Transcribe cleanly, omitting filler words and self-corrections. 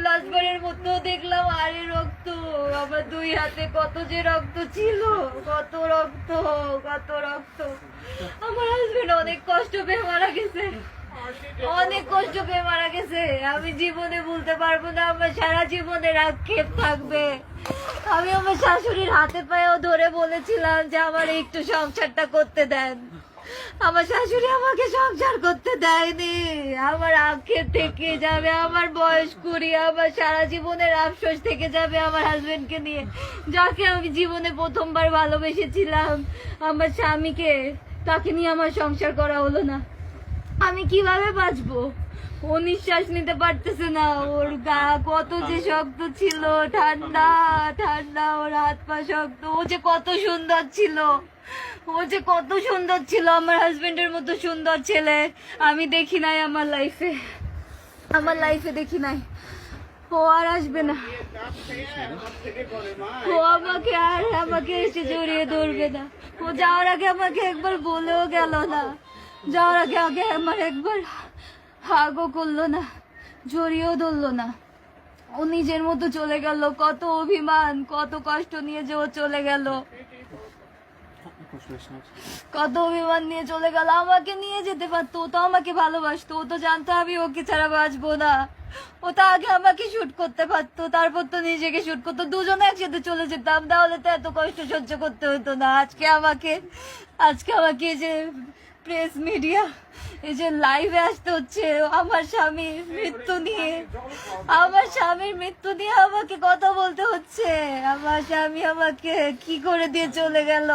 লাস্টবারের মতো দেখলাম আরে রক্ত, আমার দুই হাতে কত যে রক্ত ছিল, কত রক্ত, কত রক্ত। আমার হাজবেন্ড অনেক কষ্ট পেয়ে মারা গেছে, অনেক কষ্ট পেয়ে মারা গেছে। আমি জীবনে ভুলতে পারবো না, আমার সারা জীবনের আক্ষেপ থাকবে। আমি আমার শাশুড়ির হাতে পায়েও ধরে বলেছিলাম যে আমার একটু সংসারটা করতে দেন, আমার শাশুড়ি আমাকে সংসার করতে দেয়নি। আমার আক্ষেপ থেকে যাবে, আমার বয়স কুড়ি, আমার সারা জীবনের আফসোস থেকে যাবে আমার হাজবেন্ডকে নিয়ে, যাকে আমি জীবনে প্রথমবার ভালোবেসেছিলাম। আমার স্বামীকে, তাকে নিয়ে আমার সংসার করা হলো না। আমি কিভাবে বাঁচবো? ও নিঃশ্বাস নিতে পারতেছে না, ওর গা কত যে শক্ত ছিল, ঠান্ডা ঠান্ডা, ওর হাত পা শক্ত। ও যে কত সুন্দর ছিল, ও যে কত সুন্দর ছিল, আমার হাজবেন্ডের মতো সুন্দর ছেলে আমি দেখি নাই আমার লাইফে, আমার লাইফে দেখি নাই। ও আর আসবে না, ও আমাকে এসে জড়িয়ে ধরবে না। ও যাওয়ার আগে আমাকে একবার বলেও গেল না, যাওয়ার আগে আমার একবার হাগও করলো না, জড়িয়েও ধরলো না। ও নিজের মতো চলে গেল। কত অভিমান, কত কষ্ট নিয়ে যে ও চলে গেল, কত অভিমান নিয়ে চলে গেল। আমাকে নিয়ে যেতে পারতো, ও তো আমাকে ভালোবাসতো, ও তো জানতো আমি ওকে ছাড়া বাঁচবো না। ও তো আগে আমাকে শুট করতে পারতো, তারপর তো নিজেকে শুট করতো, দুজনে একসাথে চলে যেতাম, তাহলে তো এত কষ্ট সহ্য করতে হতো না। আজকে আমাকে এই যে প্রেস মিডিয়া, এই যে লাইভে আসতে হচ্ছে আমার স্বামীর মৃত্যু নিয়ে, আমার স্বামীর মৃত্যু নিয়ে আমাকে কথা বলতে হচ্ছে। আমার স্বামী আমাকে কি করে দিয়ে চলে গেল।